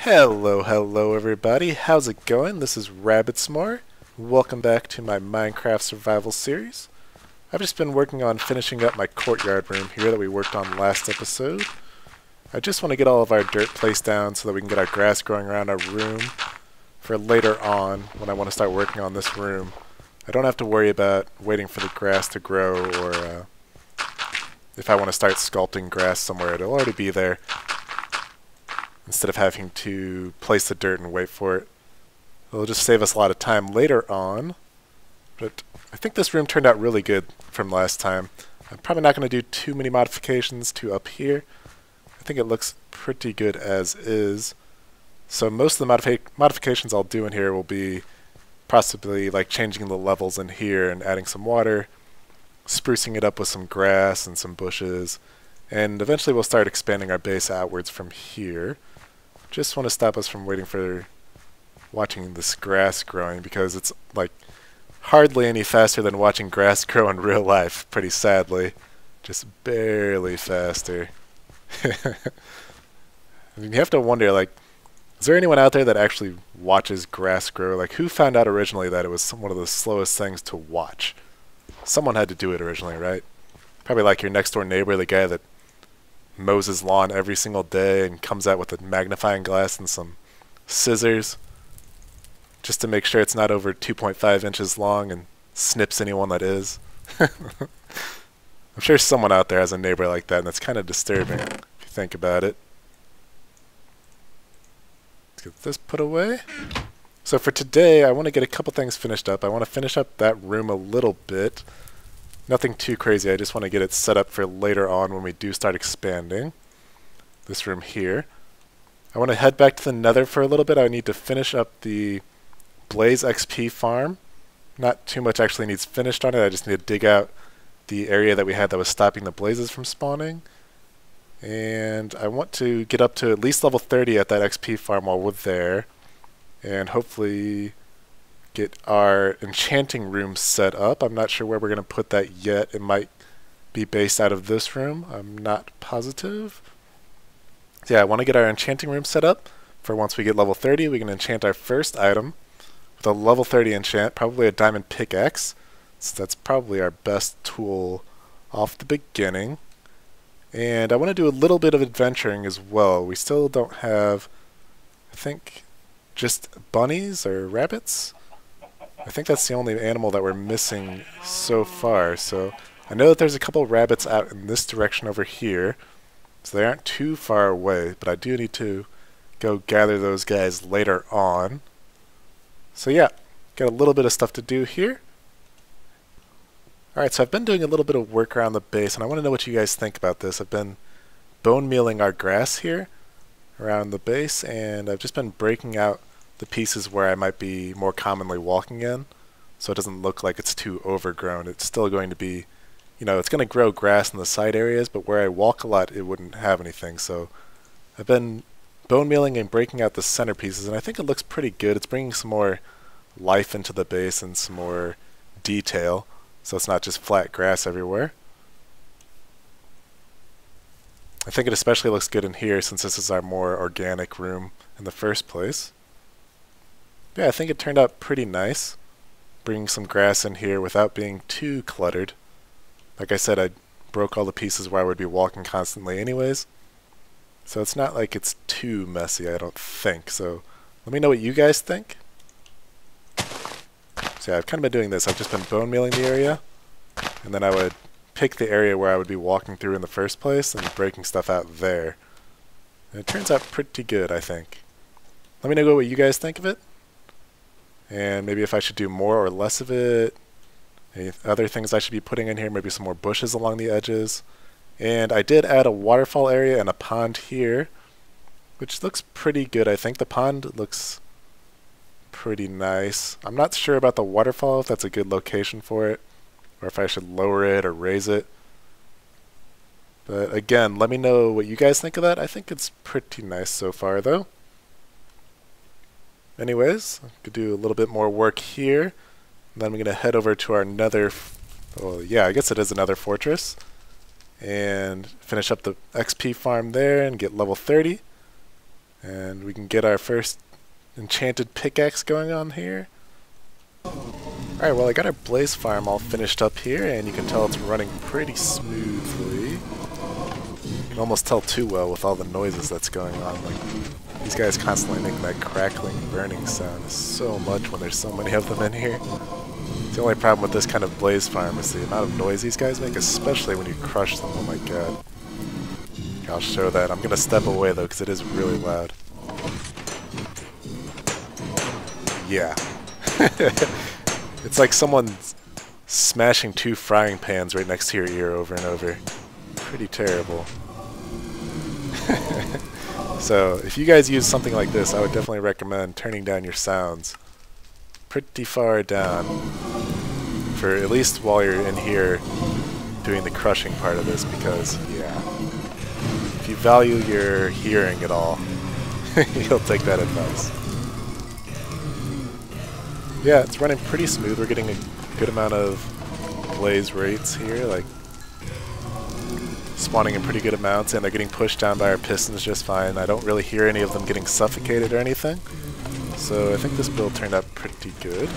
Hello everybody, how's it going? This is RabidSmore. Welcome back to my Minecraft survival series. I've just been working on finishing up my courtyard room here that we worked on last episode. I just want to get all of our dirt placed down so that we can get our grass growing around our room for later on when I want to start working on this room. I don't have to worry about waiting for the grass to grow or if I want to start sculpting grass somewhere, it'll already be there, instead of having to place the dirt and wait for it. It'll just save us a lot of time later on. But I think this room turned out really good from last time. I'm probably not going to do too many modifications to up here. I think it looks pretty good as is. So most of the modifications I'll do in here will be possibly like changing the levels in here and adding some water, sprucing it up with some grass and some bushes, and eventually we'll start expanding our base outwards from here. Just want to stop us from waiting for watching this grass growing, because it's like hardly any faster than watching grass grow in real life, pretty sadly. Just barely faster. I mean, you have to wonder, like, is there anyone out there that actually watches grass grow? Like, who found out originally that it was one of the slowest things to watch? Someone had to do it originally, right? Probably like your next door neighbor, the guy that mows his lawn every single day and comes out with a magnifying glass and some scissors just to make sure it's not over 2.5 inches long and snips anyone that is. I'm sure someone out there has a neighbor like that, and that's kind of disturbing if you think about it. Let's get this put away. So for today, I want to get a couple things finished up. I want to finish up that room a little bit. Nothing too crazy, I just want to get it set up for later on when we do start expanding this room here. I want to head back to the Nether for a little bit. I need to finish up the Blaze XP farm. Not too much actually needs finished on it. I just need to dig out the area that we had that was stopping the blazes from spawning. And I want to get up to at least level 30 at that XP farm while we're there, and hopefully get our enchanting room set up. I'm not sure where we're going to put that yet. It might be based out of this room. I'm not positive. So yeah, I want to get our enchanting room set up for once we get level 30. We can enchant our first item with a level 30 enchant, probably a diamond pickaxe. So that's probably our best tool off the beginning. And I want to do a little bit of adventuring as well. We still don't have, I think, just bunnies or rabbits. I think that's the only animal that we're missing so far. So I know that there's a couple rabbits out in this direction over here, so they aren't too far away, but I do need to go gather those guys later on. So yeah, got a little bit of stuff to do here. Alright, so I've been doing a little bit of work around the base, and I want to know what you guys think about this. I've been bone mealing our grass here around the base, and I've just been breaking out the pieces where I might be more commonly walking in, so it doesn't look like it's too overgrown. It's still going to be, you know, it's going to grow grass in the side areas, but where I walk a lot it wouldn't have anything. So I've been bone mealing and breaking out the center pieces, and I think it looks pretty good. It's bringing some more life into the base and some more detail, so it's not just flat grass everywhere. I think it especially looks good in here since this is our more organic room in the first place. Yeah, I think it turned out pretty nice, bringing some grass in here without being too cluttered. Like I said, I broke all the pieces where I would be walking constantly anyways, so it's not like it's too messy, I don't think. So let me know what you guys think. So yeah, I've kind of been doing this. I've just been bone mealing the area, and then I would pick the area where I would be walking through in the first place and breaking stuff out there. And it turns out pretty good, I think. Let me know what you guys think of it, and maybe if I should do more or less of it, any other things I should be putting in here, maybe some more bushes along the edges. And I did add a waterfall area and a pond here, which looks pretty good. I think the pond looks pretty nice. I'm not sure about the waterfall, if that's a good location for it, or if I should lower it or raise it. But again, let me know what you guys think of that. I think it's pretty nice so far though. Anyways, I could do a little bit more work here, and then I'm going to head over to our nether, well yeah, I guess it is another fortress, and finish up the XP farm there and get level 30. And we can get our first enchanted pickaxe going on here. Alright, well I got our blaze farm all finished up here, and you can tell it's running pretty smoothly. You can almost tell too well with all the noises that's going on. Like, these guys constantly making that crackling, burning sound so much when there's so many of them in here. The only problem with this kind of blaze farm is the amount of noise these guys make, especially when you crush them. Oh my god. Okay, I'll show that. I'm going to step away though, because it is really loud. Yeah. It's like someone's smashing 2 frying pans right next to your ear over and over. Pretty terrible. So, if you guys use something like this, I would definitely recommend turning down your sounds pretty far down, for at least while you're in here doing the crushing part of this, because, yeah, if you value your hearing at all, you'll take that advice. Yeah, it's running pretty smooth. We're getting a good amount of blaze rates here, like spawning in pretty good amounts, and they're getting pushed down by our pistons just fine. I don't really hear any of them getting suffocated or anything, so I think this build turned out pretty good.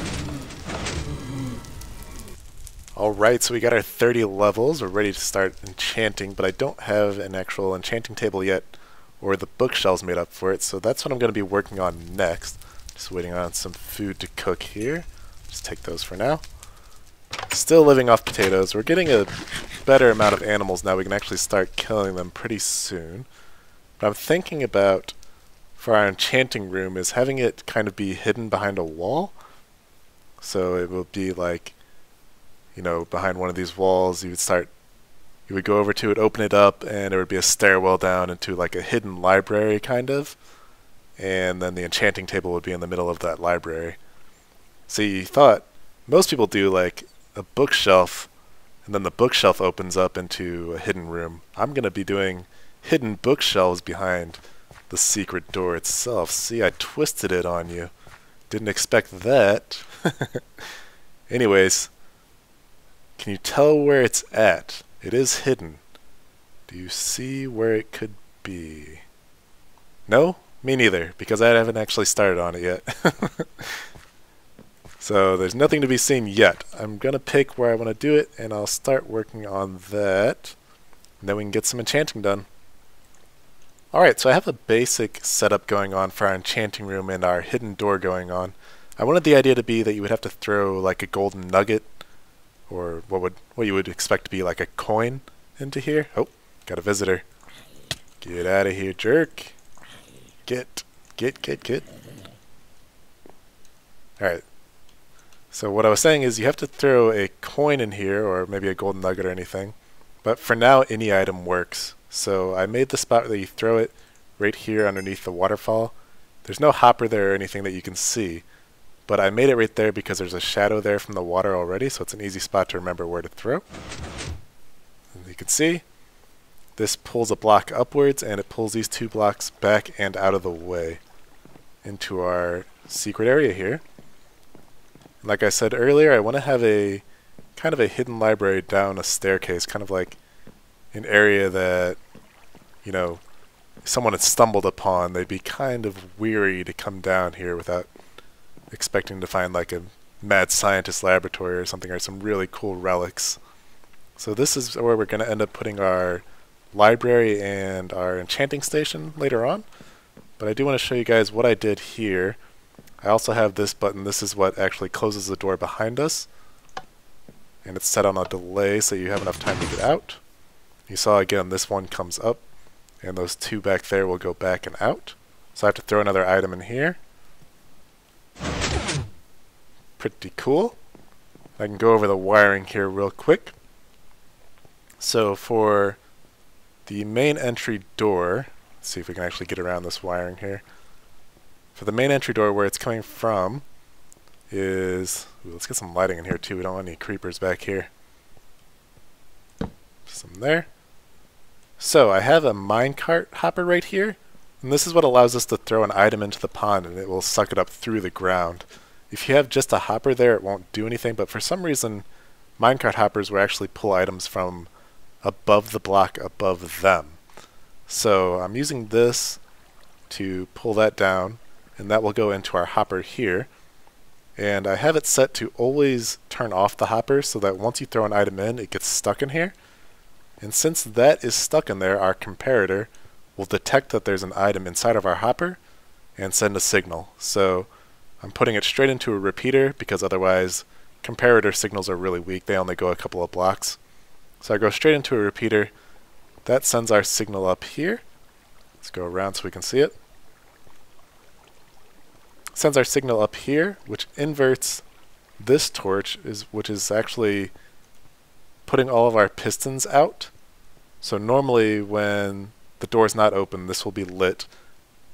Alright, so we got our 30 levels. We're ready to start enchanting, but I don't have an actual enchanting table yet, or the bookshelves made up for it, so that's what I'm going to be working on next. Just waiting on some food to cook here. Just take those for now. Still living off potatoes. We're getting a better amount of animals now. We can actually start killing them pretty soon. But I'm thinking about, for our enchanting room, is having it kind of be hidden behind a wall. So it will be like, you know, behind one of these walls, you would go over to it, open it up, and there would be a stairwell down into like a hidden library kind of. And then the enchanting table would be in the middle of that library. So you thought, most people do like a bookshelf, and then the bookshelf opens up into a hidden room. I'm going to be doing hidden bookshelves behind the secret door itself. See, I twisted it on you. Didn't expect that. Anyways, can you tell where it's at? It is hidden. Do you see where it could be? No? Me neither, because I haven't actually started on it yet. So there's nothing to be seen yet. I'm going to pick where I want to do it, and I'll start working on that. And then we can get some enchanting done. Alright, so I have a basic setup going on for our enchanting room and our hidden door going on. I wanted the idea to be that you would have to throw like a golden nugget, or what you would expect to be like a coin, into here. Oh, got a visitor. Get out of here, jerk. Get. Alright. So what I was saying is you have to throw a coin in here, or maybe a golden nugget or anything. But for now, any item works. So I made the spot that you throw it right here underneath the waterfall. There's no hopper there or anything that you can see. But I made it right there because there's a shadow there from the water already, so it's an easy spot to remember where to throw. And you can see, this pulls a block upwards, and it pulls these 2 blocks back and out of the way into our secret area here. Like I said earlier, I want to have a kind of a hidden library down a staircase, kind of like an area that, you know, if someone had stumbled upon, they'd be kind of weary to come down here without expecting to find like a mad scientist laboratory or something, or some really cool relics. So this is where we're going to end up putting our library and our enchanting station later on. But I do want to show you guys what I did here. I also have this button. This is what actually closes the door behind us. And it's set on a delay so you have enough time to get out. You saw again, this one comes up, and those 2 back there will go back and out. So I have to throw another item in here. Pretty cool. I can go over the wiring here real quick. So for the main entry door, let's see if we can actually get around this wiring here. For the main entry door, where it's coming from is... Ooh, let's get some lighting in here too. We don't want any creepers back here. Some there. So I have a minecart hopper right here, and this is what allows us to throw an item into the pond, and it will suck it up through the ground. If you have just a hopper there, it won't do anything, but for some reason, minecart hoppers will actually pull items from above the block above them. So I'm using this to pull that down, and that will go into our hopper here. And I have it set to always turn off the hopper so that once you throw an item in, it gets stuck in here. And since that is stuck in there, our comparator will detect that there's an item inside of our hopper and send a signal. So I'm putting it straight into a repeater because otherwise comparator signals are really weak. They only go a couple of blocks. So I go straight into a repeater. That sends our signal up here. Let's go around so we can see it. Sends our signal up here, which inverts this torch, which is actually putting all of our pistons out. So normally when the door is not open, this will be lit.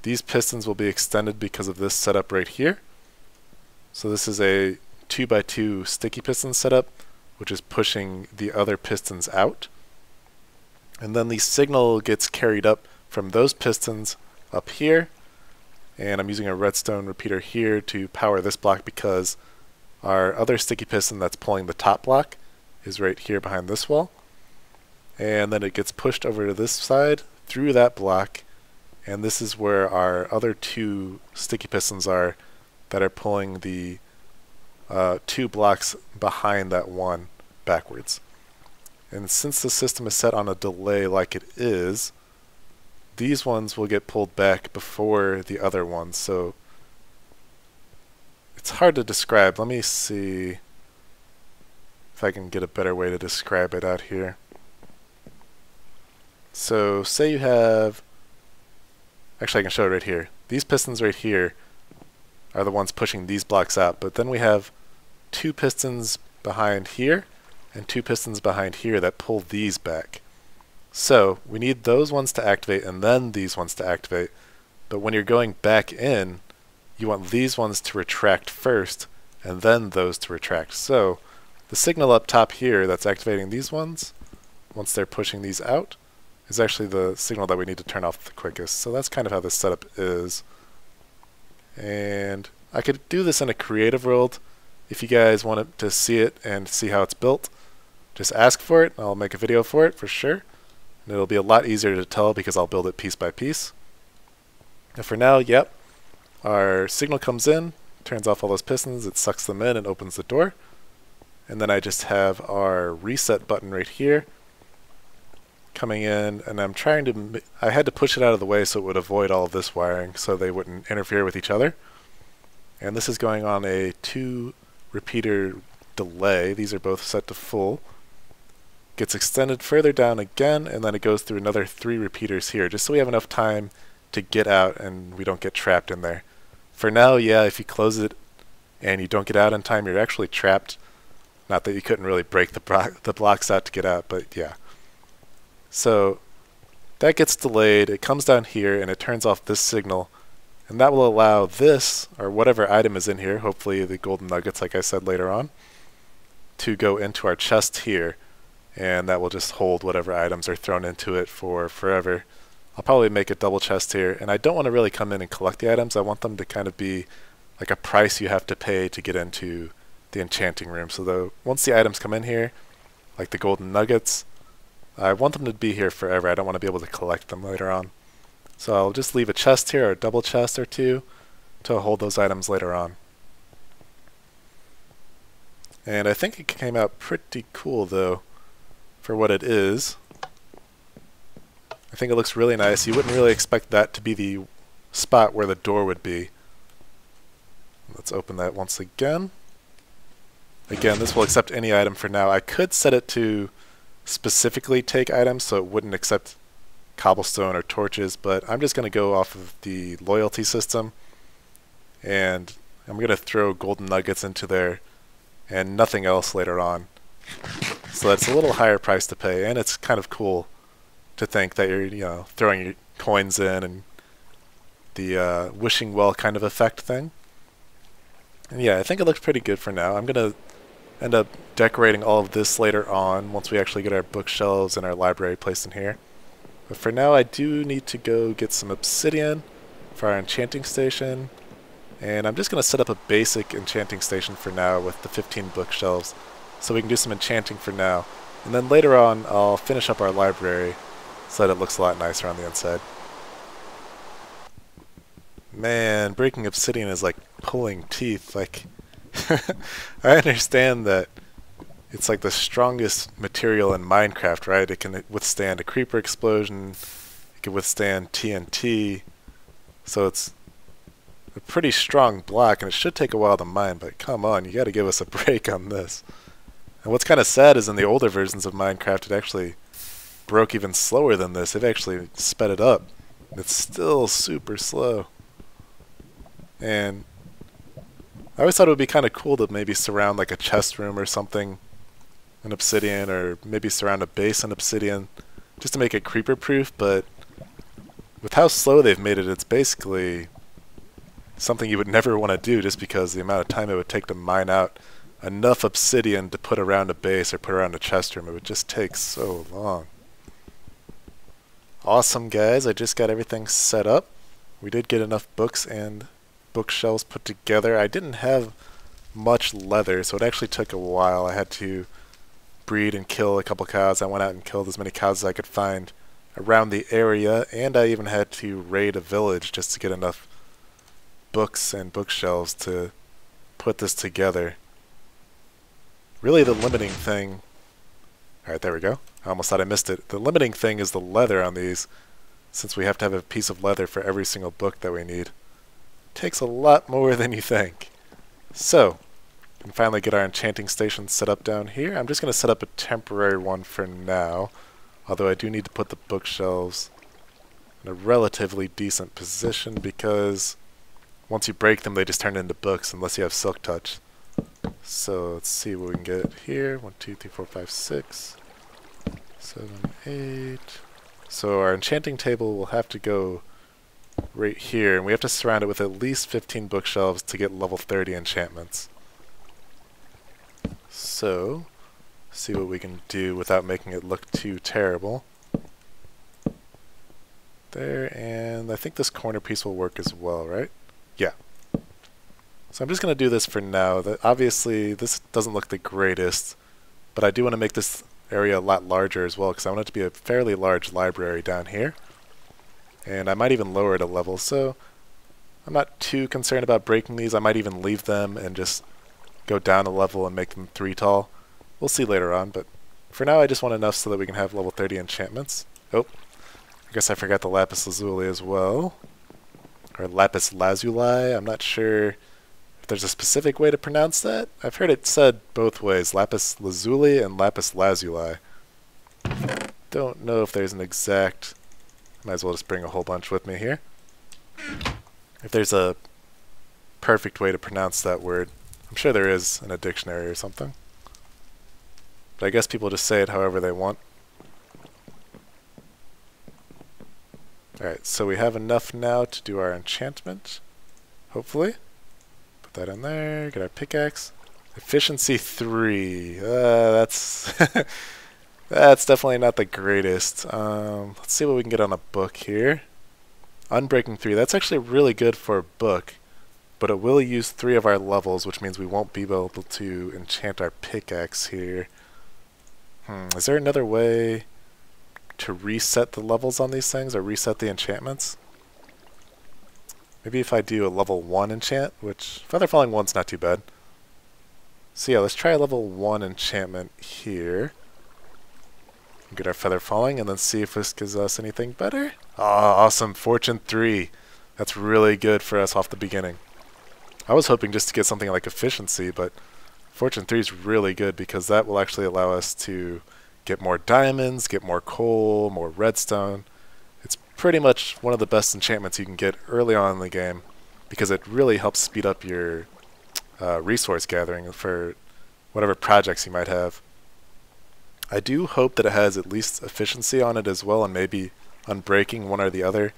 These pistons will be extended because of this setup right here. So this is a 2x2 sticky piston setup, which is pushing the other pistons out. And then the signal gets carried up from those pistons up here. And I'm using a redstone repeater here to power this block because our other sticky piston that's pulling the top block is right here behind this wall. And then it gets pushed over to this side through that block, and this is where our other two sticky pistons are that are pulling the 2 blocks behind that one backwards. And since the system is set on a delay like it is, these ones will get pulled back before the other ones, so it's hard to describe. Let me see if I can get a better way to describe it out here. So say you have, actually I can show it right here. These pistons right here are the ones pushing these blocks out, but then we have 2 pistons behind here and 2 pistons behind here that pull these back. So we need those ones to activate and then these ones to activate, but when you're going back in, you want these ones to retract first and then those to retract. So the signal up top here that's activating these ones, once they're pushing these out, is actually the signal that we need to turn off the quickest. So that's kind of how this setup is. And I could do this in a creative world. If you guys want to see it and see how it's built, just ask for it. I'll make a video for it for sure. And it'll be a lot easier to tell because I'll build it piece by piece. And for now, yep, our signal comes in, turns off all those pistons, it sucks them in and opens the door. And then I just have our reset button right here coming in, and I'm trying to, I had to push it out of the way so it would avoid all of this wiring so they wouldn't interfere with each other. And this is going on a 2 repeater delay. These are both set to full. Gets extended further down again, and then it goes through another 3 repeaters here, just so we have enough time to get out and we don't get trapped in there. For now, yeah, if you close it and you don't get out in time, you're actually trapped. Not that you couldn't really break the blocks out to get out, but yeah. So that gets delayed, it comes down here and it turns off this signal, and that will allow this, or whatever item is in here, hopefully the golden nuggets like I said later on, to go into our chest here, and that will just hold whatever items are thrown into it for forever. I'll probably make a double chest here, and I don't want to really come in and collect the items. I want them to kind of be like a price you have to pay to get into the enchanting room. So once the items come in here, like the golden nuggets, I want them to be here forever. I don't want to be able to collect them later on. So I'll just leave a chest here, or a double chest or 2, to hold those items later on. And I think it came out pretty cool though, for what it is. I think it looks really nice. You wouldn't really expect that to be the spot where the door would be. Let's open that once again. Again, this will accept any item for now. I could set it to specifically take items so it wouldn't accept cobblestone or torches, but I'm just going to go off of the loyalty system, and I'm going to throw golden nuggets into there and nothing else later on. So that's a little higher price to pay, and it's kind of cool to think that you're throwing your coins in and the wishing well kind of effect thing. And yeah, I think it looks pretty good for now. I'm going to end up decorating all of this later on once we actually get our bookshelves and our library placed in here. But for now I do need to go get some obsidian for our enchanting station, and I'm just going to set up a basic enchanting station for now with the 15 bookshelves so we can do some enchanting for now, and then later on I'll finish up our library so that it looks a lot nicer on the inside. Man, breaking obsidian is like pulling teeth. Like, I understand that it's like the strongest material in Minecraft, right? It can withstand a creeper explosion, it can withstand TNT, so it's a pretty strong block, and it should take a while to mine, but come on, you gotta give us a break on this. And what's kind of sad is in the older versions of Minecraft, it actually broke even slower than this. It actually sped it up. It's still super slow. And I always thought it would be kind of cool to maybe surround like a chest room or something in obsidian, or maybe surround a base in obsidian, just to make it creeper proof, but with how slow they've made it, it's basically something you would never want to do, just because the amount of time it would take to mine out enough obsidian to put around a base or put around a chest room. It would just take so long. Awesome, guys. I just got everything set up. We did get enough books and bookshelves put together. I didn't have much leather, so it actually took a while. I had to breed and kill a couple cows. I went out and killed as many cows as I could find around the area, and I even had to raid a village just to get enough books and bookshelves to put this together. Really, the limiting thing... Alright, there we go. I almost thought I missed it. The limiting thing is the leather on these, since we have to have a piece of leather for every single book that we need. Takes a lot more than you think. So, we can finally get our enchanting station set up down here. I'm just going to set up a temporary one for now, although I do need to put the bookshelves in a relatively decent position, because once you break them, they just turn into books unless you have silk touch. So let's see what we can get here. 1, 2, 3, 4, 5, 6, 7, 8. So our enchanting table will have to go right here, and we have to surround it with at least 15 bookshelves to get level 30 enchantments. So, see what we can do without making it look too terrible. There, and I think this corner piece will work as well, right? Yeah. So I'm just going to do this for now. Obviously, this doesn't look the greatest, but I do want to make this area a lot larger as well, because I want it to be a fairly large library down here. And I might even lower it a level, so I'm not too concerned about breaking these. I might even leave them and just go down a level and make them 3 tall. We'll see later on, but for now I just want enough so that we can have level 30 enchantments. Oh, I guess I forgot the lapis lazuli as well. Or lapis lazuli. I'm not sure if there's a specific way to pronounce that. I've heard it said both ways, lapis lazuli and lapis lazuli. Don't know if there's an exact... Might as well just bring a whole bunch with me here. If there's a perfect way to pronounce that word. I'm sure there is in a dictionary or something. But I guess people just say it however they want. Alright, so we have enough now to do our enchantment. Hopefully. Put that in there, get our pickaxe. Efficiency 3. That's... That's definitely not the greatest. Let's see what we can get on a book here. Unbreaking 3. That's actually really good for a book, but it will use 3 of our levels, which means we won't be able to enchant our pickaxe here. Is there another way to reset the levels on these things, or reset the enchantments? Maybe if I do a level 1 enchant, which Feather Falling 1's not too bad. So yeah, let's try a level 1 enchantment here. Get our Feather Falling, and then see if this gives us anything better. Ah, awesome. Fortune 3. That's really good for us off the beginning. I was hoping just to get something like Efficiency, but Fortune 3 is really good because that will actually allow us to get more diamonds, get more coal, more redstone. It's pretty much one of the best enchantments you can get early on in the game because it really helps speed up your resource gathering for whatever projects you might have. I do hope that it has at least efficiency on it as well, and maybe unbreaking, one or the other,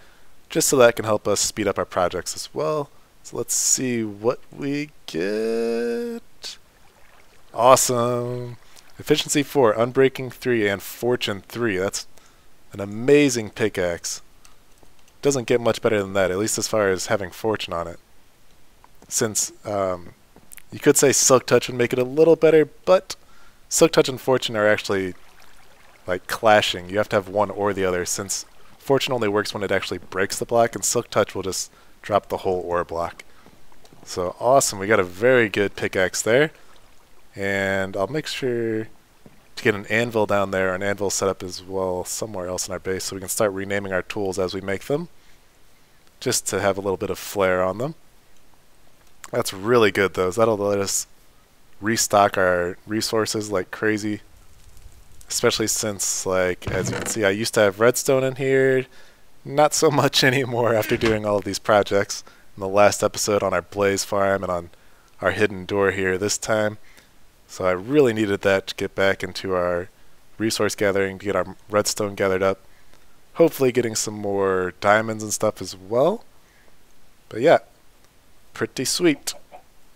just so that can help us speed up our projects as well. So let's see what we get. Awesome. Efficiency 4, unbreaking 3, and fortune 3. That's an amazing pickaxe. Doesn't get much better than that, at least as far as having fortune on it. Since you could say silk touch would make it a little better, but silk touch and fortune are actually like clashing. You have to have one or the other, since fortune only works when it actually breaks the block, and silk touch will just drop the whole ore block. So awesome, we got a very good pickaxe there. And I'll make sure to get an anvil down there, an anvil set up as well somewhere else in our base so we can start renaming our tools as we make them, just to have a little bit of flair on them. That's really good though. That'll let us restock our resources like crazy, especially since, like, as you can see, I used to have redstone in here. Not so much anymore after doing all of these projects in the last episode on our blaze farm and on our hidden door here this time. So I really needed that to get back into our resource gathering, to get our redstone gathered up. Hopefully getting some more diamonds and stuff as well. But yeah, pretty sweet.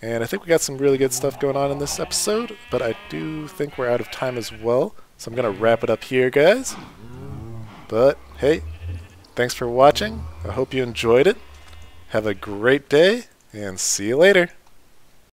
And I think we got some really good stuff going on in this episode, but I do think we're out of time as well. So I'm going to wrap it up here, guys. But hey, thanks for watching. I hope you enjoyed it. Have a great day, and see you later.